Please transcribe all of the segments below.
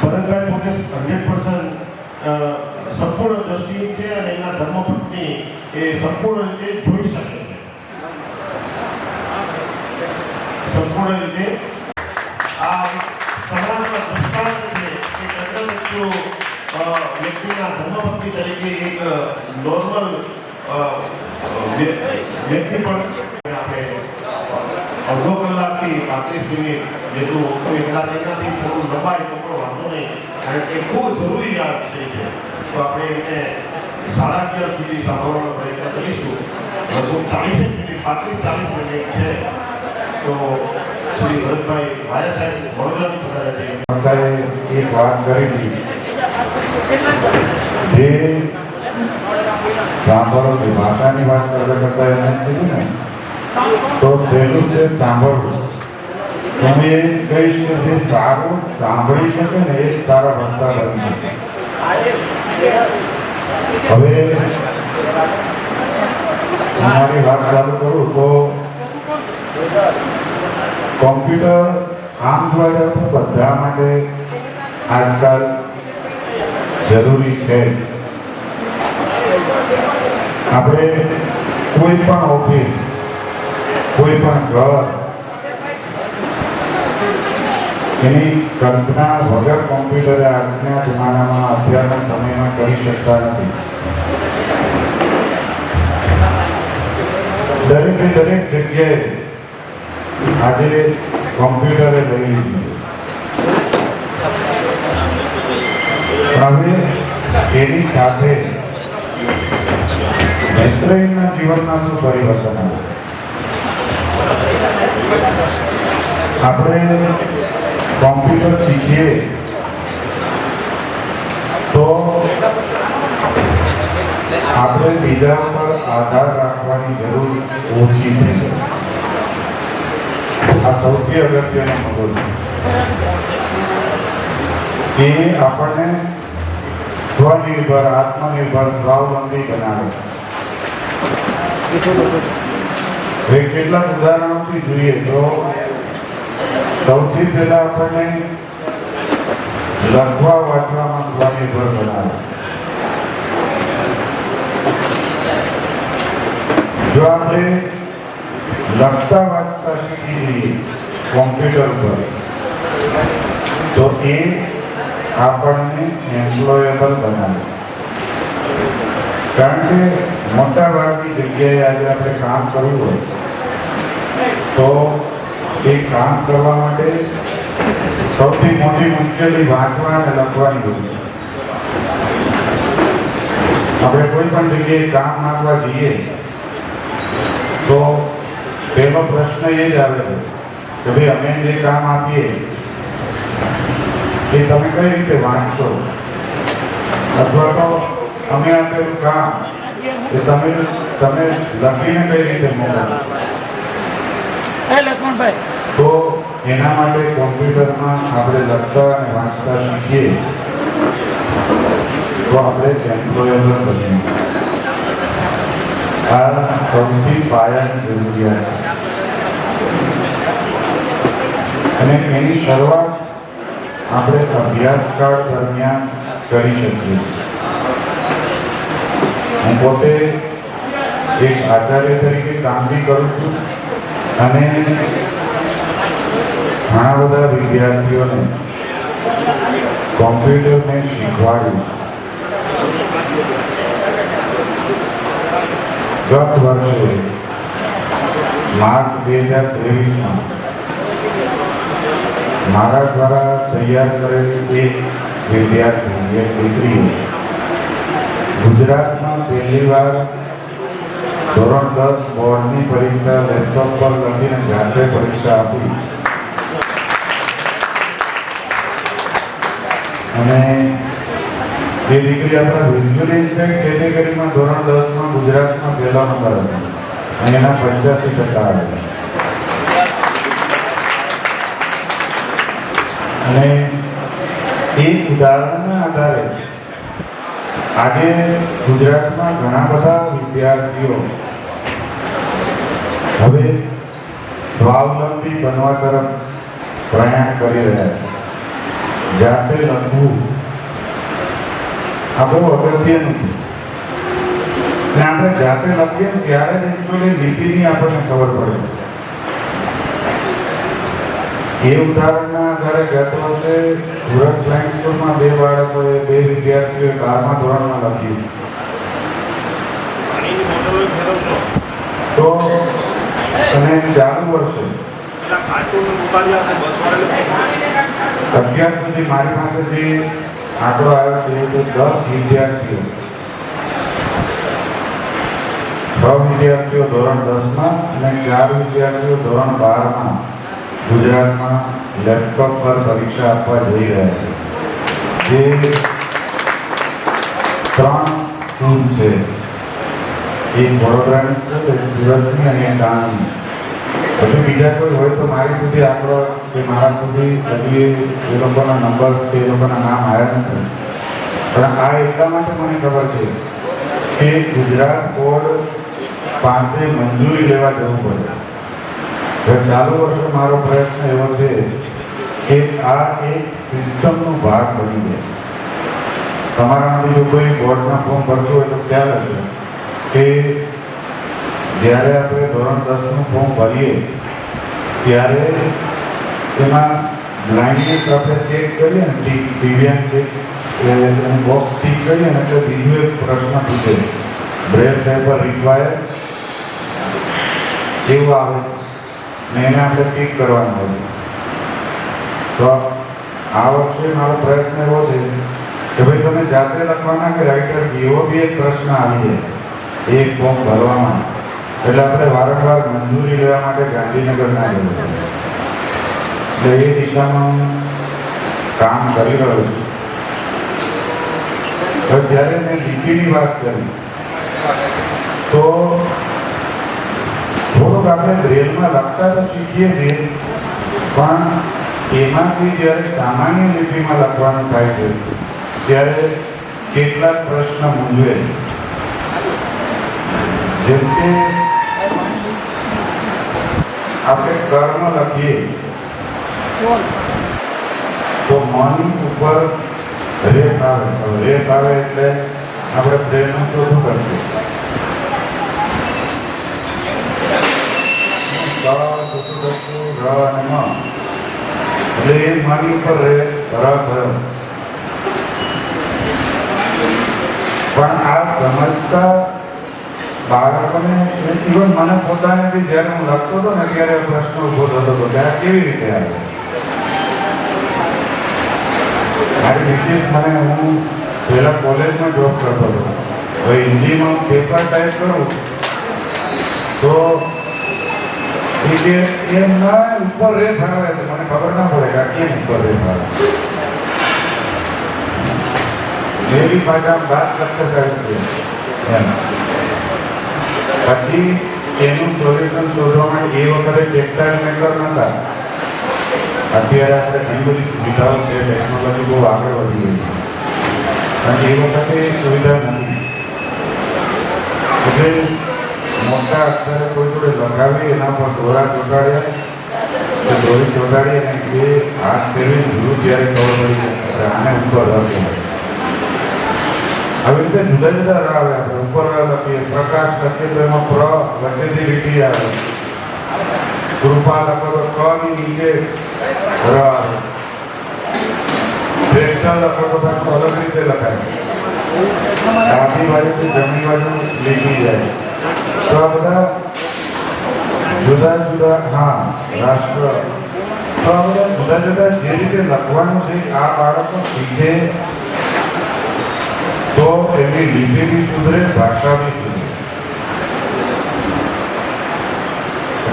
ભરતભાઈ પોતે 100% સંપૂર્ણ દ્રષ્ટિ છે અને એના ધર્મપત્ની એ સંપૂર્ણ રીતે જોઈ શકે છે. સંપૂર્ણ રીતે આ સમાજમાં દૃષ્ટાંત છે કે ચંદ્રચક્ષુ વ્યક્તિના ધર્મપત્ની તરીકે એક નોર્મલ વ્યક્તિ પણ આપણે અડધો કલાકથી 35 મિનિટ જેટલું કદાચ એનાથી થોડું લંબાય તો પણ વાંધો નહીં, કારણ કે ખૂબ જરૂરી આ વિષય છે. તો આપણે એને 11:30 સુધી સાંભળવાનો પ્રયત્ન કરીશું. લગભગ 40 મિનિટ 35-40 મિનિટ છે. તો શ્રી ભરતભાઈ વાયા સાહેબ વડોદરાથી પધાર્યા છે. એક વાત કરી હતી જે સાંભળો ભાષાની વાત કરતા એને કીધું ને, તો પહેલું સ્ટેપ સાંભળવું. હું એ કહીશ કે જે સારું સાંભળી શકે ને એ સારા વક્તા બની શકે. હવે મારી વાત ચાલુ કરું તો કોમ્પ્યુટર આમ જોવા જાવ તો બધા માટે આજકાલ જરૂરી છે. આપણે કોઈ પણ ઓફિસ, કોઈ પણ ઘર એની કલ્પના વગર કોમ્પ્યુટરે આજના જમાનામાં અત્યારના સમયમાં કરી શકતા નથી. દરેકે દરેક જગ્યાએ આજે કોમ્પ્યુટરે લઈ લીધી છે. હવે એની સાથે નેત્રહીનના જીવનમાં શું પરિવર્તન આવે? આપણે કોમ્પ્યુટર શીખીએ તો આપણે બીજા પર આધાર રાખવાની જરૂર ઓછી થઈ ગઈ. આ સૌથી અગત્યનો મુદ્દો છે. એ આપણને સ્વનિર્ભર, આત્મનિર્ભર, સ્વાવલંબી બનાવે છે. કેટલાક ઉદાહરણોથી જોઈએ તો સૌથી પહેલા આપણને લખવા વાંચવામાં સ્વનિર્ભર બનાવે. જો આપણે લખતા વાંચતા શીખી જઈએ કોમ્પ્યુટર પર તો એ આપણને એમ્પ્લોયેબલ બનાવે છે. કારણ કે મોટા ભાગની જગ્યાએ આજે આપણે કામ કરવું હોય તો એ કામ કરવા માટે સૌથી મોટી મુશ્કેલી વાંચવા અને લખવાની હોય છે. આપણે કોઈ પણ જગ્યાએ કામ માંગવા જઈએ તો પહેલો પ્રશ્ન એ જ આવે છે કે ભાઈ અમે જે કામ આપીએ એ તમે કઈ રીતે વાંચશો, અથવા તો અમે આપેલું કામ એ તમે લખીને કઈ રીતે મોકલશો. તો એના માટે કોમ્પ્યુટરમાં આપણે લખતા અને વાંચતા શીખીએ તો આપણે એમ્પ્લોયેબલ બનીએ છીએ. આ સૌથી પાયાની જરૂરિયાત છે અને એની શરૂઆત આપણે અભ્યાસકાળ દરમિયાન કરી શકીએ છીએ. હું પોતે એક આચાર્ય તરીકે કામ બી કરું છું અને ઘણા બધા વિદ્યાર્થીઓને કોમ્પ્યુટરને શીખવાડ્યું છે. ગત વર્ષે માર્ચ 2023માં મારા દ્વારા તૈયાર કરેલી એક વિદ્યાર્થી, એક દીકરીએ ગુજરાતમાં પહેલીવાર ધોરણ 10 બોર્ડની પરીક્ષા લેપટોપ પર લખીને જાતે પરીક્ષા આપી અને એ દીકરી આપણા વિઝ્યુઅલી ઇમ્પેક્ટ કેટેગરીમાં ધોરણ 10માં ગુજરાતમાં પહેલો નંબર હતો અને એના 85% આવ્યા. અને એ ઉદાહરણના આધારે આજે ગુજરાતમાં ઘણા બધા વિદ્યાર્થીઓ હવે સ્વાવલંબી બનવા તરફ પ્રયાણ કરી રહ્યા છે. જાતે લખવું આ બહુ અગત્યનું છે. અને આપણે જાતે લખીએ ને ત્યારે જ એકચ્યુઅલી લિપિની આપણને ખબર પડે છે. એ ઉદાહરણના આધારે ગત વર્ષે સુરત ફ્લાઇંગ સ્કૂલમાં 2 બાળકોએ 2 વિદ્યાર્થીઓએ 12મા ધોરણમાં લખ્યું. તો અને ચાલુ વર્ષે અત્યાર સુધી મારી પાસે જે આંકડો આવ્યો છે એ 10 વિદ્યાર્થીઓ 6 વિદ્યાર્થીઓ ધોરણ 10માં અને 4 વિદ્યાર્થીઓ ધોરણ 12માં ગુજરાતમાં લેપટોપ પર પરીક્ષા આપવા જઈ રહ્યા છે. જે 3 સ્કૂલ છે, એક વડોદરાની સ્કૂલ, એક સુરતની અને એક ડાંગની. હજુ બીજા કોઈ હોય તો મારી સુધી આંકડો કે મારા સુધી હજી એ લોકોના નંબર્સ કે એ લોકોના નામ આવ્યા નથી. પણ આ એટલા માટે મને ખબર છે કે ગુજરાત બોર્ડ પાસે મંજૂરી લેવા જવું પડે. ચાલુ વર્ષે મારો પ્રયત્ન એવો છે કે આ એક સિસ્ટમનો ભાગ બની જાય. તમારામાંથી જો કોઈ બોર્ડના ફોર્મ ભરતું હોય તો ખ્યાલ હશે કે જ્યારે આપણે ધોરણ 10નું ફોર્મ ભરીએ ત્યારે એમાં બ્લાઇન્ડનેસ આપણે ચેક કરીએ ને, દિવ્યાંગ ચેક એનું બોક્સ ટીક કરીએ ને એટલે બીજું એક પ્રશ્ન પૂછે, બ્રેલ પેપર રિક્વાયર એવું આવે છે ને એને આપણે ટીક કરવાનું હોય છે. તો આ વર્ષે મારો પ્રયત્ન એવો છે કે ભાઈ તમે જાતે લખવાના કે રાઇટર એવો બી એક પ્રશ્ન આવી જાય એક ફોર્મ ભરવામાં, એટલે આપણે વારંવાર મંજૂરી લેવા માટે ગાંધીનગર ના જવું. એટલે એ દિશામાં હું કામ કરી રહ્યો છું. જ્યારે મેં લિપિની વાત કરી તો થોડુંક આપણે બ્રેલમાં લખતા તો શીખીએ છીએ, પણ એમાંથી જ્યારે સામાન્ય લિપિમાં લખવાનું થાય છે ત્યારે કેટલાક પ્રશ્ન મૂંઝવે છે. જેમ કે આપણે કર્મ લખીએ તો મન ઉપર રેપ આવે. રેપ આવે એટલે આપણે પ્રેમનું ચોખ્ખું કરશું. ર અને મ એટલે એ મની ઉપર રે ર થયો. પણ આ સમજતા બાળકોને ઇવન મને પોતાને બી જ્યારે હું લખતો હતો ને ત્યારે પ્રશ્ન ઉભો થતો હતો કે આ કેવી રીતે આવે. મારી વિશેષ મને હું પહેલાં કોલેજમાં જોબ કરતો હતો. હવે હિન્દીમાં પેપર ટાઈપ કરું તો એ કે એમ ના ઉપર રેપ આવે તો મને ખબર ના પડે કે આ કેમ ઉપર રેપ આવે. મેરી ભાષા વાત લખતા ચાલુ એમ. પછી એનું સોલ્યુશન શોધવા માટે એ વખતે ટેક્સટાઇલ મેકર નહોતા. અત્યારે આપણે ઘણી બધી સુવિધાઓ છે, ટેકનોલોજી બહુ આગળ વધી ગઈ છે, અને એ વખતે એ સુવિધા નથી. એટલે મોટા અક્ષરે કોઈ જોડે લગાવી એના પર દોરા ચોંટાડ્યા, દોરી ચોંટાડી અને એ હાથ ફેરવી જોયું ત્યારે ખબર પડી જાય આને ઉપર લખે. આવી રીતે જુદા જુદા ર આવે. આપણે ઉપર લખીએ, પ્રકાશ લખીએ તો એમાં પ્ર વચ્ચેથી લીટી આવે. કૃપા લખો તો ક ની નીચે ર આવે. ટ્રેક્ટર લખો તો પાછું અલગ રીતે લખાય, ડાબી બાજુથી જમણી બાજુ લીટી જાય. તો આ બધા જુદા જુદા હા રાષ્ટ્ર તો આ બધા જુદા જુદા જે રીતે લખવાનું છે આ બાળકો શીખે તો એમની લિપિ બી સુધરે, ભાષા બી સુધરે.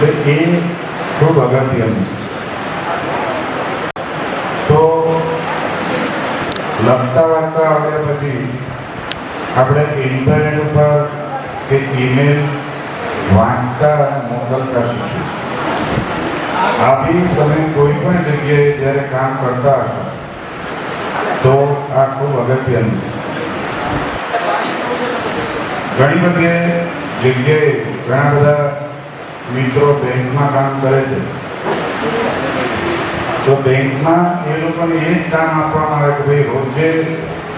એટલે એ ખૂબ અગત્યનું છે. તો લખતા વાંચતા આવ્યા પછી આપણે ઇન્ટરનેટ ઉપર કે ઈમેલ વાંચતા અને મોકલતા શીખ્યું. આ બી તમે કોઈ પણ જગ્યાએ જ્યારે કામ કરતા હશો તો આ ખૂબ અગત્યનું છે. ઘણી બધી જગ્યાએ ઘણા બધા મિત્રો બેંકમાં કામ કરે છે. તો બેંકમાં એ લોકોને એ જ કામ આપવામાં આવે કે ભાઈ રોજે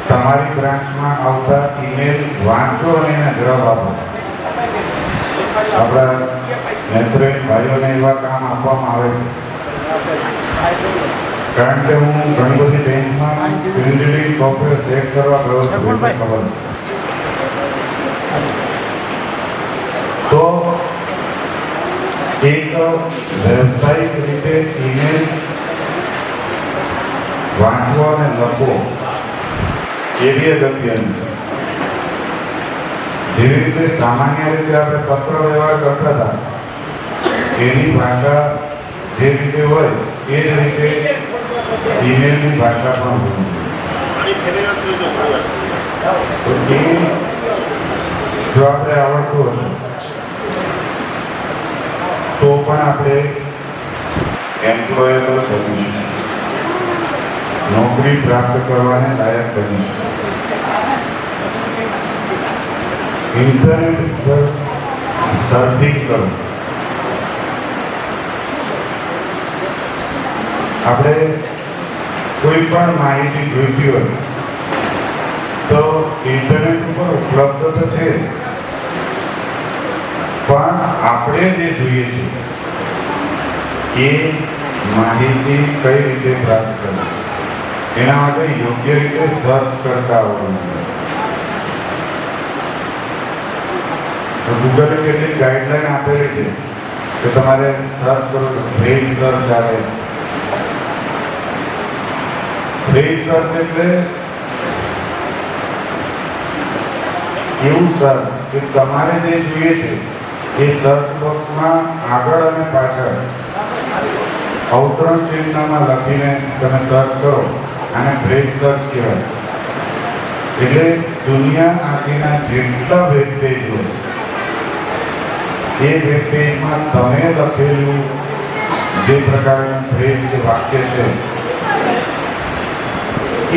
તમારી બ્રાન્ચમાં આવતા ઈમેલ વાંચો અને એના જવાબ આપો. આપણા નેત્રહીન ભાઈઓને એવા કામ આપવામાં આવે છે. કારણ કે હું ઘણી બધી બેંકમાં સ્ક્રીન રીડિંગ સોફ્ટવેર સેટ કરવા ગયો છું, એટલે ખબર છે. તો એક વ્યવસાયિક રીતે ઈમેલ વાંચવો અને લખવો એ બી અગત્યનું છે. જેવી રીતે સામાન્ય રીતે આપણે પત્ર વ્યવહાર કરતા હતા એની ભાષા જે રીતે હોય એ જ રીતે ઈમેલની ભાષા પણ હોય. તો એ જો આપણે આવડતું હશે તો પણ આપણે એમ્પ્લોયેબલ બનીશું, નોકરી પ્રાપ્ત કરવાને લાયક બનીશું. ઇન્ટરનેટ પર સર્ફિંગ કરો. આપણે કોઈ પણ માહિતી જોઈતી હોય તો ઇન્ટરનેટ ઉપર ઉપલબ્ધ તો છે, પણ આપણે જે જોઈએ છે એ માહિતી કઈ રીતે પ્રાપ્ત કરવી એના માટે યોગ્ય રીતે સર્ચ કરતા આવડવું જોઈએ. તો ગૂગલે કેટલીક ગાઈડલાઈન આપેલી છે કે તમારે સર્ચ કરો તો ફ્રેઝ સર્ચ આવે. ફ્રેઝ સર્ચ એટલે એવું સર્ચ કે તમારે જે જોઈએ છે એ સર્ચ બોક્સમાં આગળ અને પાછળ અવતરણ ચિહ્નમાં લખીને તમે સર્ચ કરો અને ફ્રેઝ સર્ચ કહેવાય. એટલે દુનિયા આખીના જેટલા વેબ પેજ હોય એ વેબ પેજમાં તમે લખેલું જે પ્રકારનું ફ્રેઝ કે વાક્ય છે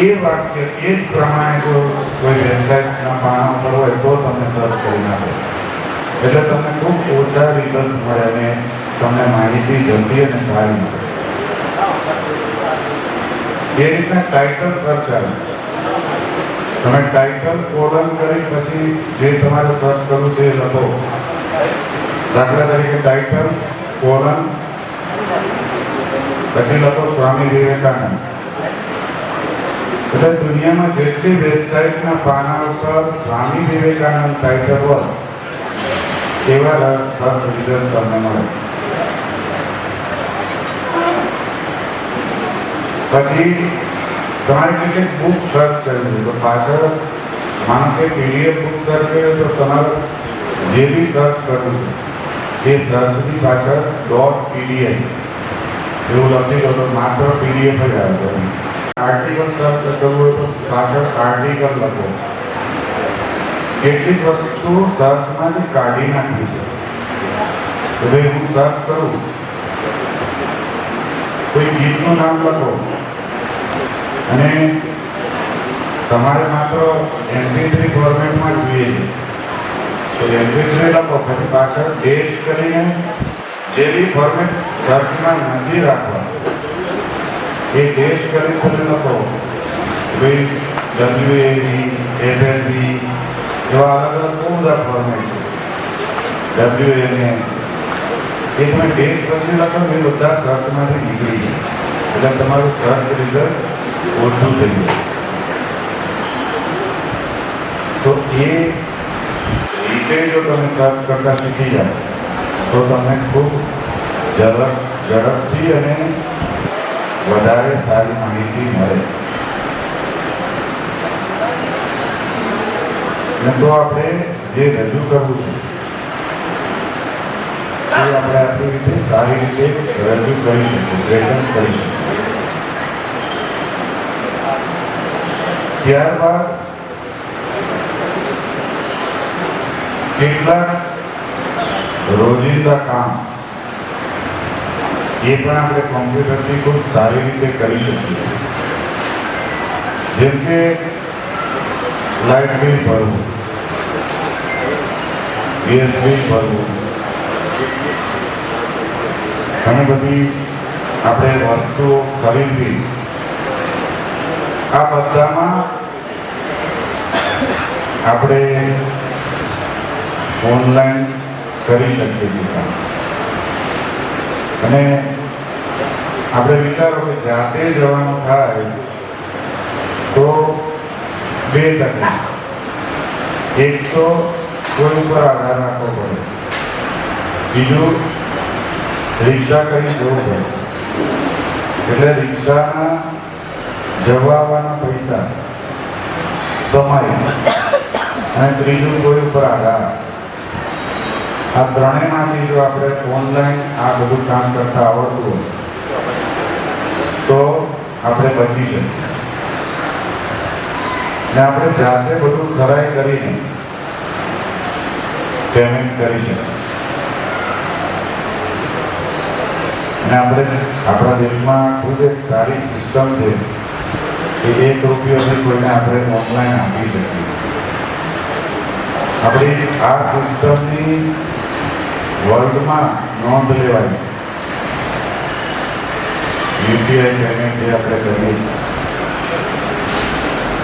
એ વાક્ય એ જ પ્રમાણે જો કોઈ વેબસાઇટના પાના ઉપર હોય તો તમે સર્ચ કરી નાખો. એટલે તમને ખૂબ ઓછા રિઝલ્ટ મળે અને તમને માહિતી જલ્દી અને સારી મળે. એ રીતના ટાઇટલ સર્ચ આવે. તમે ટાઇટલ કોલન કરી પછી જે તમારે સર્ચ કરવું છે એ લખો. દાખલા તરીકે ટાઇટલ કોલન પછી લખો સ્વામી વિવેકાનંદ. એટલે દુનિયામાં જેટલી વેબસાઇટના પાના ઉપર સ્વામી વિવેકાનંદ ટાઇટલ હોય એવા સર્ચ રિઝલ્ટ તમને મળે. પછી તમારે કેટલીક બુક સર્ચ કરવી તો પાછળ માનો કે પીડીએફ બુક સર્ચ કરીએ તો તમારે જે બી સર્ચ કરવું છે એ સર્ચની પાછળ .pdf એવું લખી દો તો માત્ર પીડીએફ જ આવે. આર્ટિકલ સર્ચ કરવું હોય તો પાછળ આર્ટિકલ લખો. કેટલીક વસ્તુ સર્ચમાંથી કાઢી નાખવી છે. તો ભાઈ હું સર્ચ કરું કોઈ ગીતનું નામ લખો અને તમારે માત્ર MP3 ફોર્મેટમાં જોઈએ છે તો MP3 લખો પછી પાછળ ડેશ કરીને જે બી ફોર્મેટ સર્ચમાં નથી રાખવા એ ડેશ કરીને તમે લખો ભાઈ WAV, FLV એવા અલગ અલગ બહુ બધા ફોર્મેટ છે. WNA એ તમે ડેશ પછી લખો એ બધા સર્ચમાંથી નીકળી જાય એટલે તમારું સર્ચ રિઝલ્ટ ઓછું થઈ જાય. તો એ રીતે જો તમે સર્ચ કરતા શીખી જાઓ તો તમને ખૂબ ઝડપથી અને વધારે સારી માહિતી મળે. ને તો આપણે જે રજૂ કરવું છે એ આપણે આપણી રીતે સારી રીતે રજૂ કરી શકીએ, પ્રેઝન્ટ કરી શકીએ. ત્યારબાદ કેટલાક રોજિંદા કામ એ પણ આપણે કોમ્પ્યુટરથી ખૂબ સારી રીતે કરી શકીએ. જેમ કે લાઇટ બિલ ભરવું, ગેસ બિલ ભરવું, ઘણી બધી આપણે વસ્તુઓ ખરીદવી, આ બધામાં આપણે ઓનલાઈન કરી શકીએ છીએ. અને આપણે વિચારો કે જાતે જવાનું થાય તો બે તકલીફ. એક તો કોઈ ઉપર આધાર રાખવો પડે, બીજું રિક્ષા કરી જવું પડે. એટલે રિક્ષાના જવા આવવાના પૈસા, સમય અને ત્રીજું કોઈ ઉપર આધાર. આ ત્રણેયમાંથી જો આપણે ઓનલાઈન આ બધું કામ કરતા આવડતું હોય તો આપણે બચી શકીએ. ને આપણે જાતે બધું ખરાઈ કરીને પેમેન્ટ કરી શકીએ. અને આપણે આપણા દેશમાં ખૂબ એક સારી સિસ્ટમ છે કે ₹1 કોઈને આપણે ઓનલાઈન આપી શકીએ છીએ. આપણી આ સિસ્ટમની વર્લ્ડમાં નોંધ લેવાય છે. યુપીઆઈ પેમેન્ટ જે આપણે કરીએ છીએ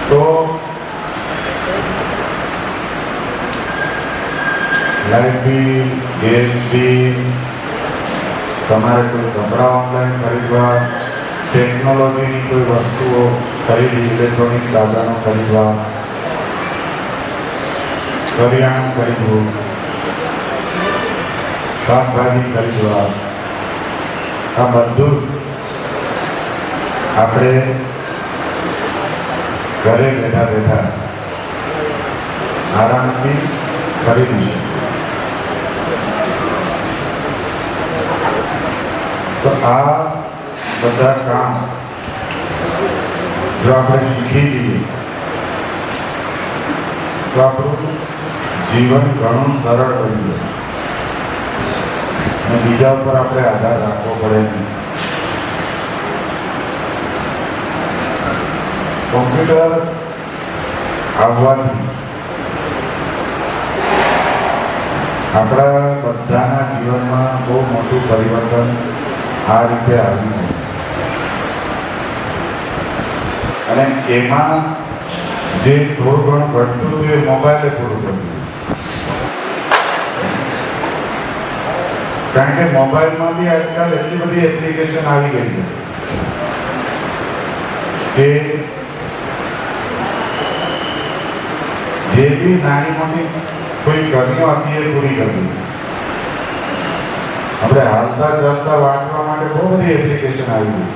તો લાઇટ બિલ, ગેસ બિલ, તમારે કોઈ કપડાં ઓનલાઈન ખરીદવા, ટેકનોલોજીની કોઈ વસ્તુઓ ખરીદવી, ઇલેક્ટ્રોનિક સાધનો ખરીદવા, કરિયાણું ખરીદવું, શાકભાજી ખરીદવા, આ બધું જ આપણે ઘરે બેઠા બેઠા આરામથી ખરીદી શકીએ. તો આ બધા કામ જો આપણે શીખી જઈએ તો આપણું જીવન ઘણું સરળ બની જાય અને બીજા ઉપર આપણે આધાર રાખવો પડે નહીં. કોમ્પ્યુટર આવવાથી આપણા બધાના જીવનમાં બહુ મોટું પરિવર્તન આ રીતે આવ્યું. અને એમાં જે થોડું ઘણું ઘટતું હતું એ મોબાઈલે પૂરું કર્યું. કારણ કે મોબાઈલમાં બી આજકાલ એટલી બધી એપ્લિકેશન આવી ગઈ છે કે જે બી નાની મોટી કોઈ કમીઓ હતી એ પૂરી કરી. આપણે હાલતા ચાલતા વાંચવા માટે બહુ બધી એપ્લિકેશન આવી ગઈ.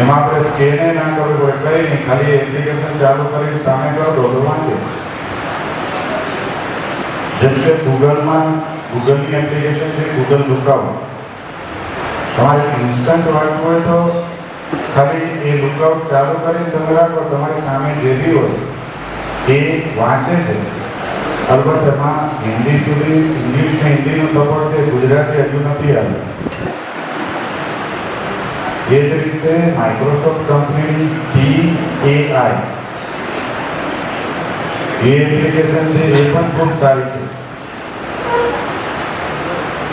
એમાં આપણે સ્કેને ના કરવું પડે, કંઈ નહીં, ખાલી એપ્લિકેશન ચાલુ કરીને સામે કરો તો વાંચે. જેમ કે ગૂગલની એપ્લિકેશન છે ગૂગલ લુકઆઉટ. તમારે ઇન્સ્ટન્ટ વાંચવું હોય તો ખાલી એ લુકઆઉટ ચાલુ કરીને તમે રાખો, તમારી સામે જે બી હોય એ વાંચે છે. અલબત્ત એમાં હિન્દી સુધી ઇંગ્લિશ ને હિન્દીનો સપોર્ટ છે, ગુજરાતી હજુ નથી આવ્યું. એ જ રીતે માઇક્રોસોફ્ટ કંપનીની CAI એ એપ્લિકેશન છે, એ પણ ખૂબ સારી છે.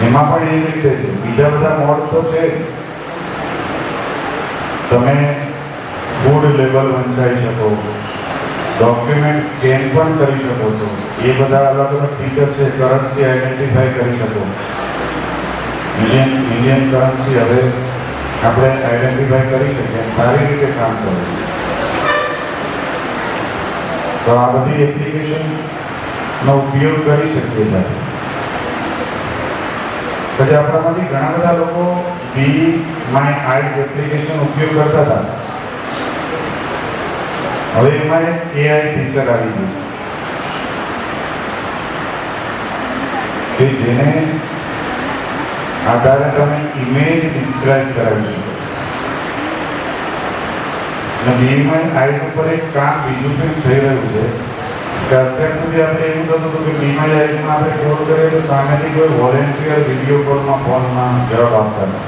એમાં પણ એ જ રીતે છે. બીજા બધા મોડ તો છે. તમે ફૂડ લેબલ વંચાઈ શકો, ડોક્યુમેન્ટ સ્કેન પણ કરી શકો છો. એ બધા અલગ અલગ ફીચર છે. કરન્સી આઈડેન્ટિફાઈ કરી શકો. ઇન્ડિયન કરન્સી હવે આપણે આઈડેન્ટિફાઈ કરી શકીએ, સારી રીતે કામ કરે છે. તો આ બધી એપ્લિકેશનનો ઉપયોગ કરી શકીએ છીએ. પછી આપણામાંથી ઘણા બધા લોકો બી માય આઈઝ એપ્લિકેશન ઉપયોગ કરતા હતા. હવે એમાં એક AI ફીચર આવી ગયું છે કે જેને આધારે તમે ઇમેજ ડિસ્ક્રાઇબ કરાવી શકો. અને બી માય આઈઝ ઉપર એક કામ બીજું પણ થઈ રહ્યું છે કે અત્યાર સુધી આપણે એવું થતું હતું કે બી માય આઈઝમાં આપણે કોલ કરીએ તો સામેથી કોઈ વોલેન્ટિયર વિડીયો કોલમાં ફોનમાં જવાબ આપતા હતા.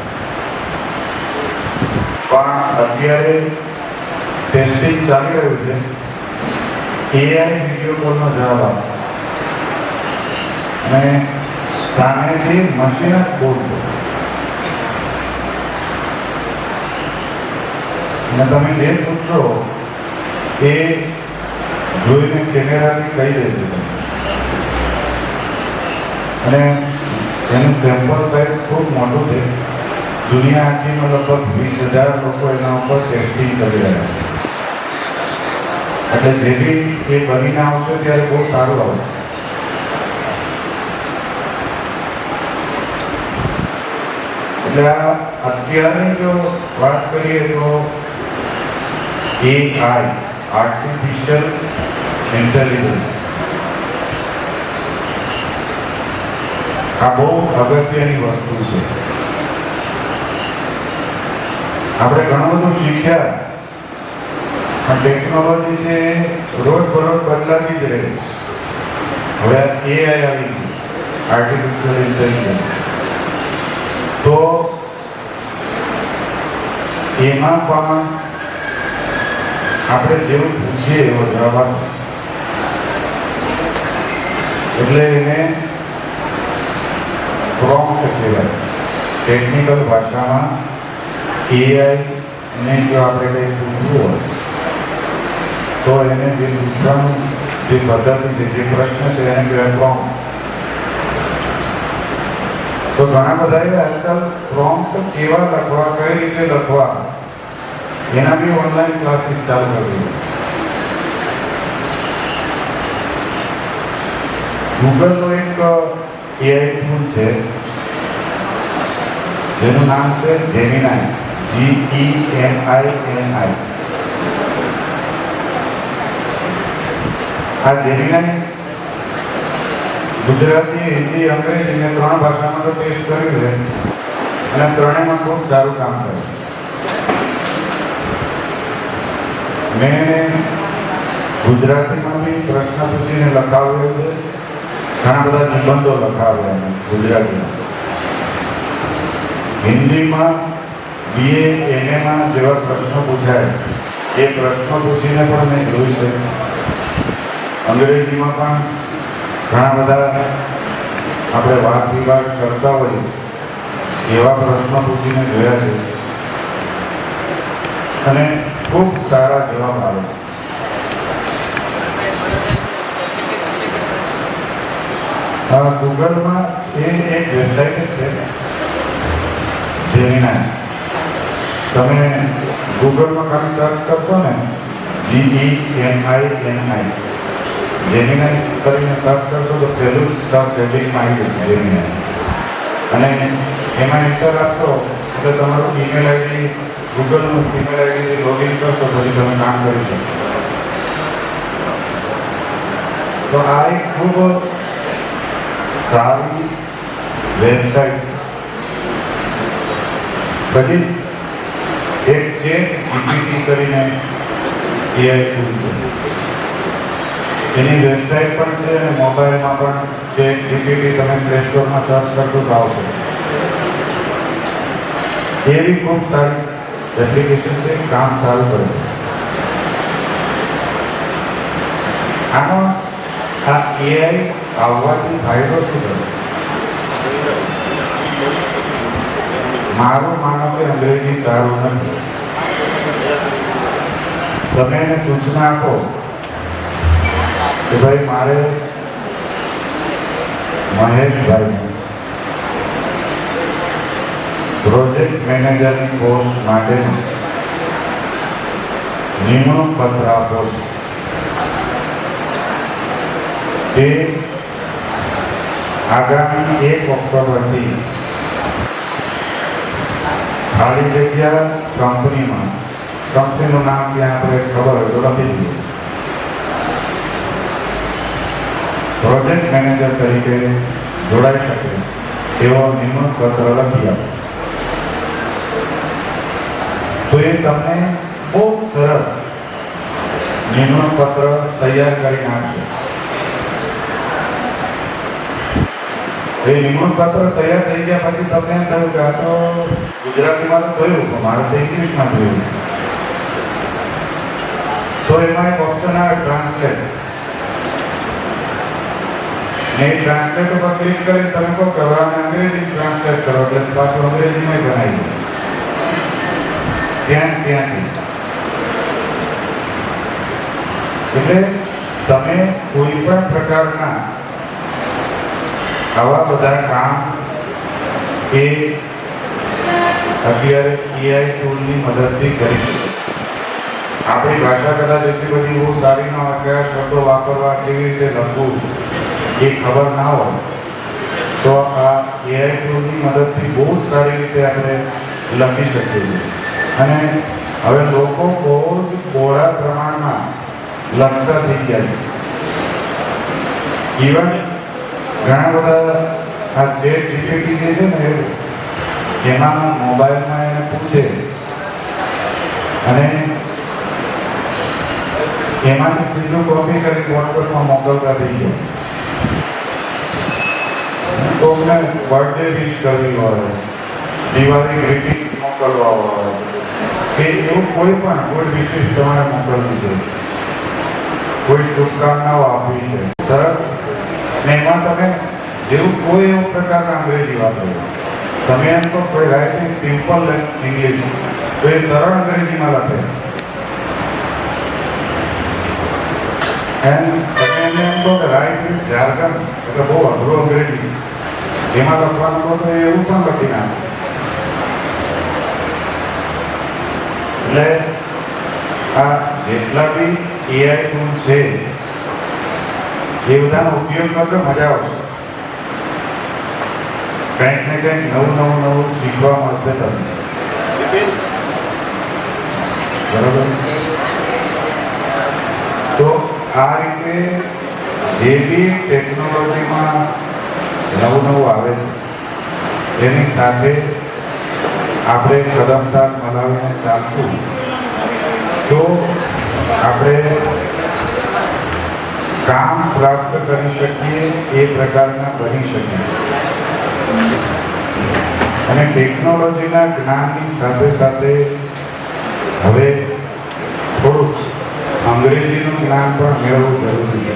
પણ અત્યારે ટેસ્ટિંગ ચાલી રહ્યું છે. AI વિડીયો કોલનો જવાબ આપશે અને સામેથી મશીન જ બોલશે. અને તમે જે પૂછશો એ જોઈને કેમેરાથી કહી દેશે તમે. અને એનું સેમ્પલ સાઇઝ ખૂબ મોટું છે. દુનિયા આખીમાં લગભગ 20,000 લોકો એના ઉપર ટેસ્ટિંગ કરી રહ્યા છે. એટલે જે બી એ બનીને આવશે ત્યારે બહુ સારું આવશે. એટલે આ અત્યારે જો વાત કરીએ તો AI, આર્ટિફિશિયલ ઇન્ટેલિજન્સ, આ બહુ અગત્યની વસ્તુ છે. આપણે ઘણું બધું શીખ્યા પણ ટેકનોલોજી છે રોજ બરોજ બદલાતી જ રહે છે. હવે AI આવી ગઈ, આર્ટિફિશિયલ ઇન્ટેલિજન્સ, તો એમાં પણ આપણે જેવું પૂછીએ એવો જવાબ આપે. એટલે એને પ્રોમ્પ્ટ કહેવાય. ટેકનિકલ ભાષામાં AI ને જો આપણે કંઈ પૂછવું હોય તો એને જે પૂછવાનું જે પદ્ધતિ છે, જે પ્રશ્ન છે એને કહેવાય પ્રોમ્પ્ટ. તો ઘણા બધાએ આજકાલ પ્રોમ્પ્ટ કેવા લખવા, કઈ રીતે લખવા એના બી ઓનલાઈન ક્લાસીસ ચાલુ કરી. ગૂગલનો એક AI ટૂલ છે જેનું નામ છે જેમિનાઈ, GEMINI. આ જેમિનાઈ ગુજરાતી, હિન્દી, અંગ્રેજી ને 3 ભાષામાં તો ટેસ્ટ કર્યું છે અને ત્રણેયમાં ખૂબ સારું કામ કરે. મેં ગુજરાતીમાં બી પ્રશ્ન પૂછીને લખાવ્યો છે, ઘણા બધા નિબંધો લખાવ્યા ગુજરાતીમાં. હિન્દીમાં BA MA જેવા પ્રશ્નો પૂછાય એ પ્રશ્નો પૂછીને પણ મેં જોઈ છે. અંગ્રેજીમાં પણ ઘણા બધા આપણે વાદ વિવાદ કરતા હોઈએ એવા પ્રશ્નો પૂછીને જોયા છે અને ખૂબ સારા જવાબ આવે છે. ગૂગલમાં એ એક વેબસાઇટ છે જેમિનાઈ. તમે ગૂગલમાં ખાલી સર્ચ કરશો ને GEMINI, જેમિનાઈ કરીને સર્ચ કરશો તો પહેલું સર્ચ હેડિંગમાં આવી જશે જેમિનાઈ. અને એમાં એન્ટર આપશો એટલે તમારું ઈમેલ આઈડી, ગૂગલનું ઈમેલ આઈડી લોગિન કરશો પછી તમે કામ કરી શકો. તો આ એક ખૂબ સારી વેબસાઇટ છે. પછી એક ChatGPT કરીને AI ટૂલ છે. એની વેબસાઇટ પણ છે અને મોબાઈલમાં પણ ChatGPT તમે પ્લે સ્ટોરમાં સર્ચ કરશો તો આવશે. એ બી ખૂબ સારી એપ્લિકેશન છે, કામ સારું કરે છે. આનો આ AI આવવાથી ફાયદો શું થયો? મારું માનો કે અંગ્રેજી સારું નથી. તમે એને સૂચના આપો કે ભાઈ મારે મહેશભાઈ પ્રોજેક્ટ મેનેજરની પોસ્ટ માટે નિમણૂક પત્ર આપો છો. તે આગામી 1 ઓક્ટોબરથી ખાલી જગ્યા કંપનીમાં, કંપનીનું નામ ત્યાં આપણે ખબર હોય તો લખી દઈએ, પ્રોજેક્ટ મેનેજર તરીકે જોડાઈ શકે એવો નિમણૂક પત્ર લખી આપો. તો એ તમને બહુ સરસ નિમણૂક પત્ર તૈયાર કરી નાખશે. એ નિમણૂક પત્ર તૈયાર થઈ ગયા પછી તમને એમ થયું કે આ તો ગુજરાતીમાં તો થયું પણ મારે તો ઇંગ્લિશમાં થયું. તો એમાં એક ઓપ્શન આવે ટ્રાન્સલેટ. ને એ ટ્રાન્સલેટ ઉપર ક્લિક કરીને તમે કહો કે હવે આને અંગ્રેજી ટ્રાન્સલેટ કરો એટલે પાછું અંગ્રેજીમાં બનાવી દો ત્યાંથી. એટલે તમે કોઈ પણ પ્રકારના આવા બધા કામ એ અત્યારે AI ટૂલની મદદથી કરી શકો. આપણી ભાષા કદાચ એટલી બધી બહુ સારી ન હોય, કયા શબ્દો વાપરવા, કેવી રીતે લખવું એ ખબર ના હોય, તો આ AI ટૂલની મદદથી બહુ જ સારી રીતે આપણે લખી શકીએ છીએ. અને હવે લોકો બહુ જ બહોળા પ્રમાણમાં લખતા થઈ ગયા છે. ઇવન ઘણા બધા આ ChatGPT જે છે ને એમાં મોબાઈલમાં એને પૂછે અને એમાંથી સીધું કોપી કરી વોટ્સએપમાં મોકલતા થઈ જાય. કોઈને બર્થડે વિશ કરવી હોય, દિવાળી ગ્રીટિંગ્સ મોકલવા હોય કે એવું કોઈ પણ ગુડ વિશેષ તમારે મોકલવી છે, કોઈ શુભકામનાઓ આપવી છે, સરસ. ને એમાં તમે જેવું કોઈ એવું પ્રકારના અંગ્રેજી વાપરો, તમે એમ તો કોઈ રાઇટિંગ સિમ્પલ ઇંગ્લિશ તો એ સરળ અંગ્રેજીમાં લખે. એન્ડ તમે એને એમ કહો કે રાઇટ ઇઝ જાર્ગન્સ, એટલે બહુ અઘરું અંગ્રેજી, એમાં લખવાનું કહો તો એવું પણ લખી નાખે. એટલે આ જેટલા બી AI ટૂલ છે એ બધાનો ઉપયોગ કરજો, મજા આવશે. કંઈક ને કંઈક નવું શીખવા મળશે તમને. બરાબર? તો આ રીતે જે બી ટેકનોલોજીમાં નવું આવે છે એની સાથે આપણે કદમતાલ મલાવીને ચાલશું તો આપણે કામ પ્રાપ્ત કરી શકીએ એ પ્રકારના બની શકીએ. અને ટેકનોલોજીના જ્ઞાનની સાથે સાથે હવે થોડું અંગ્રેજીનું જ્ઞાન પણ મેળવવું જરૂરી છે.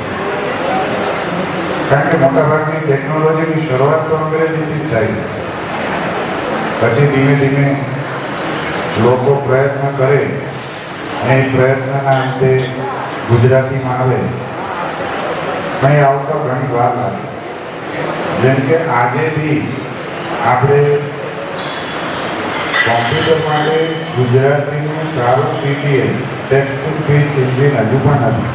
કારણ કે મોટાભાગની ટેકનોલોજીની શરૂઆત તો અંગ્રેજીથી જ થાય છે. પછી ધીમે ધીમે લોકો પ્રયત્ન કરે અને એ પ્રયત્નના અંતે ગુજરાતીમાં આવે, પણ એ આવતા ઘણી વાર લાગે. જેમ કે આજે બી આપણે કોમ્પ્યુટર માટે ગુજરાતીનું સારું TTS text to speech engine હજુ પણ નથી.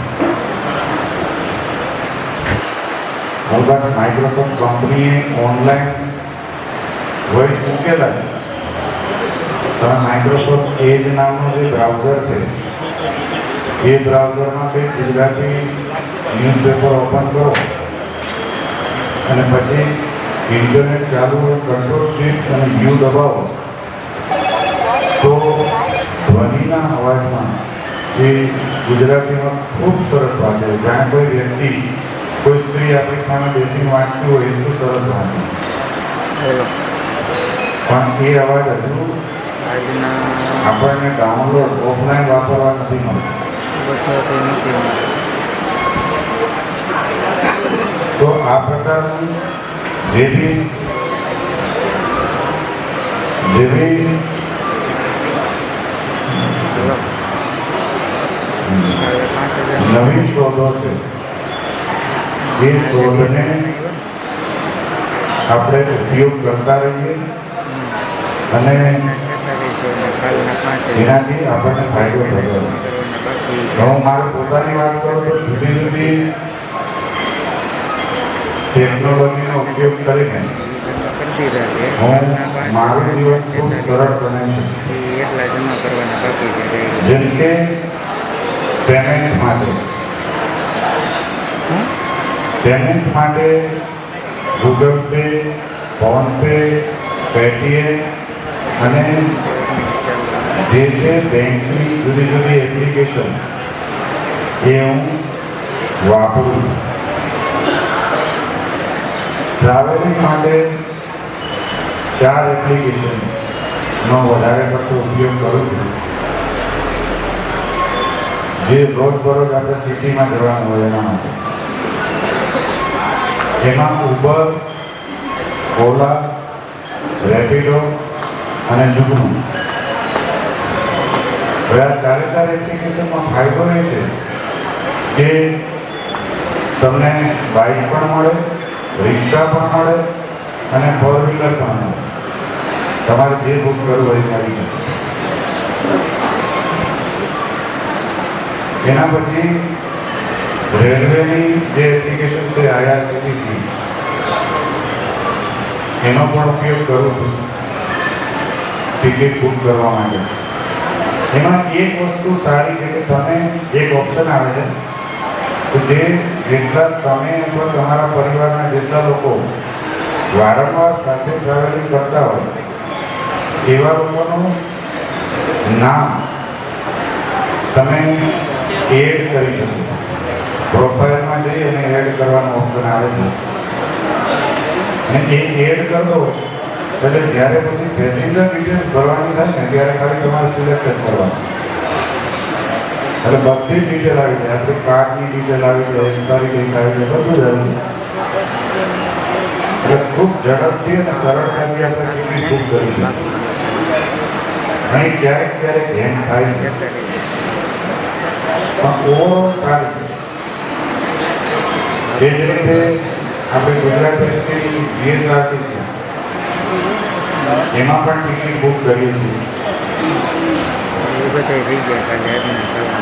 અલબત્ત માઇક્રોસોફ્ટ કંપનીએ ઓનલાઈન વોઇસ મૂકેલા છે. તમે માઇક્રોસોફ્ટ એજ નામનું જે બ્રાઉઝર છે એ બ્રાઉઝરમાં કંઈક ગુજરાતી ન્યૂઝપેપર ઓપન કરો અને પછી ઇન્ટરનેટ ચાલુ હોય, કંટ્રોલ શિફ્ટ અને યુ દબાવો તો ધ્વનિના અવાજમાં એ ગુજરાતીમાં ખૂબ સરસ વાંચે. જાણે કોઈ વ્યક્તિ, કોઈ સ્ત્રી આપણી સામે બેસીને વાંચતી હોય એટલું સરસ વાંચે. પણ એ અવાજ હજુ આપણને ડાઉનલોડ ઓફલાઈન વાપરવા નથી મળતો. તો આ પ્રકારની જે બી નવી શોધો છે એ શોધને આપણે ઉપયોગ કરતા રહીએ અને એનાથી આપણને ફાયદો થતો. હું મારી પોતાની વાત કરું તો જુદી જુદી ટેકનોલોજીનો ઉપયોગ કરીને હું મારું જીવન ખૂબ સરળ બનાવી શકું. જેમ કે પેમેન્ટ માટે Google pay, phone pay, Paytm અને જે તે બેંકની જુદી જુદી એપ્લિકેશન એ હું વાપરું છું. ટ્રાવેલિંગ માટે 4 એપ્લિકેશનનો વધારે પડતો ઉપયોગ કરું છું. જે રોજબરોજ આપણે સિટીમાં જવાનું હોય એના માટે. એમાં ઉબર, ઓલા, રેપિડો અને જુગનું. હવે આ 4 એપ્લિકેશનમાં ફાયદો એ છે કે તમને બાઇક પણ મળે, રિક્ષા પણ મળે અને 4-વ્હીલર પણ મળે. તમારે જે બુક કરવું હોય એ કરી શકો. એના પછી રેલવેની જે એપ્લિકેશન છે IRCTC, એનો પણ ઉપયોગ કરું છું ટિકિટ બુક કરવા માટે. એમાં એક વસ્તુ સારી છે કે તમે એક ઓપ્શન આવે છે કે જેટલા તમે અથવા તમારા પરિવારના જેટલા લોકો વારંવાર સાથે ટ્રાવેલિંગ કરતા હોય એવા લોકોનું નામ તમે એડ કરી શકો. પ્રોફાઇલમાં જઈ અને એડ કરવાનો ઓપ્શન આવે છે અને એ એડ કરી દો એટલે જ્યારે પછી પેસેન્જર ડિટેલ્સ ભરવાની થાય ને ત્યારે ખાલી તમારે સિલેક્ટ જ કરવાનું. એટલે બધી ડિટેલ આવી જાય, આપણી કાર્ડની ડિટેલ આવી જાય, એક્સપાયરી ડેટ આવી જાય, બધું જ આવી જાય. એટલે ખૂબ ઝડપથી અને સરળતાથી આપણે ટિકિટ બુક કરી શકીએ. અહીં ક્યારેક હેંગ થાય છે પણ ઓવરઓલ સારી છે. એ જ રીતે આપણે ગુજરાત એસટીની GSRTC એમાં પણ ટિકિટ બુક કરીએ છીએ.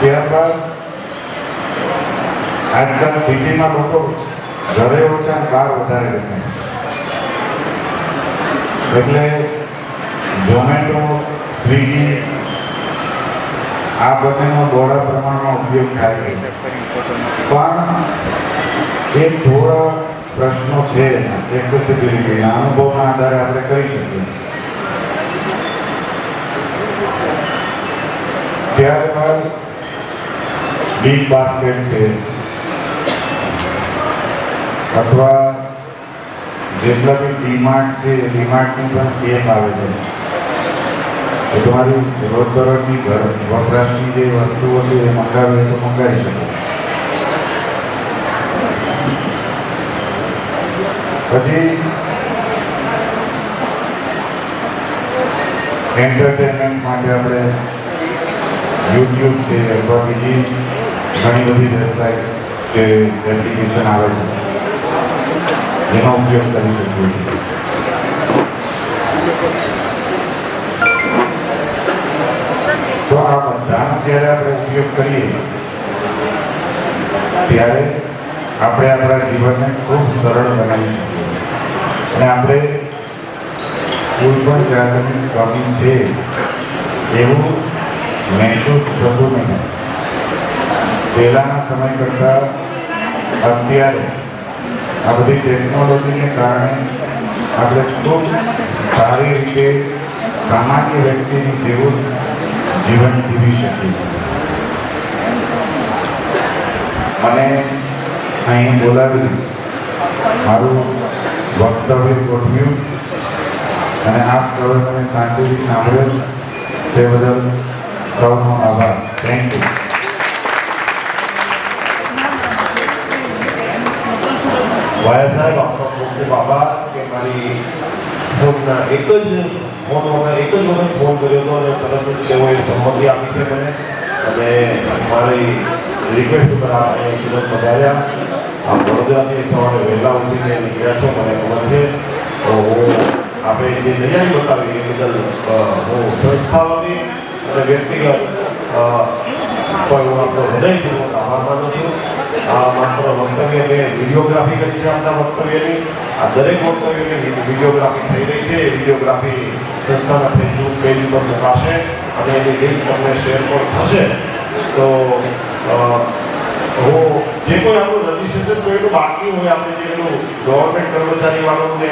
ત્યારબાદ આજકાલ સિટીમાં લોકો ઘરે ઓછા અને બહાર વધારે રહે છે, એટલે ઝોમેટો, સ્વિગી આ બંનેનો બહોળા પ્રમાણમાં ઉપયોગ થાય છે. પણ એ થોડા પ્રશ્નો છે એક્સેસિબિલિટીના, અનુભવના આધારે આપણે કરી શકીએ છીએ. ત્યારબાદ બિગ બાસ્કેટ છે અથવા જેટલા બી ડીમાર્ટ છે, ડીમાર્ટની પણ એપ આવે છે. તો તમારી રોજબરોજની ઘર વપરાશની જે વસ્તુઓ છે એ મંગાવી હોય તો મંગાવી શકો. પછી એન્ટરટેનમેન્ટ માટે આપણે યુટ્યુબ છે અથવા બીજી ઘણી બધી વેબસાઇટ કે એપ્લિકેશન આવે છે એનો ઉપયોગ કરી શકીએ છીએ. તો આ બધાનો જ્યારે આપણે ઉપયોગ કરીએ ત્યારે આપણે આપણા જીવનને ખૂબ સરળ બનાવી શકીએ અને આપણે કોઈ પણ જાતની કમી છે એવું મહેસૂસ થતું નથી. પહેલાંના સમય કરતાં અત્યારે આ બધી ટેકનોલોજીને કારણે આપણે ખૂબ સારી રીતે સામાન્ય વ્યક્તિની જેવું જીવન જીવી શકીએ છીએ. મને અહીં બોલાવી મારું વક્તવ્ય ગોઠવ્યું અને આપ સૌએ મને શાંતિથી સાંભળ્યો તે બદલ સૌનો આભાર. Thank you. વાયા સાહેબ, આપનો ખૂબ ખૂબ આભાર કે મારી ફોનના એક જ વખત ફોન કર્યો હતો અને તરત જ તેઓએ સંમતિ આપી છે મને અને મારી રિક્વેસ્ટ ઉપર આપ અહીં સુરત પધાર્યા. આપ વડોદરાથી સવારે વહેલા ઉઠીને નીકળ્યા છો, મને ખબર છે. તો હું આપણે જે તૈયારી બતાવી એ બદલ હું સંસ્થા વતી અને વ્યક્તિગત પણ હું આપણો હૃદયપૂર્વક આભાર માનું છું. આ માત્ર વક્તવ્ય મેં વિડીયોગ્રાફી કરી છે આપણા વક્તવ્યની. આ દરેક વક્તવ્યની વિડીયોગ્રાફી થઈ રહી છે. એ વિડીયોગ્રાફી સંસ્થાના ફેસબુક પેજ ઉપર મુકાશે અને એની લિંક તમને શેર પણ થશે. તો હું જે કોઈ આપણું રજિસ્ટ્રેશન કોઈ બાકી હોય, આપણે જે પેલું ગવર્મેન્ટ કર્મચારી વાળું ને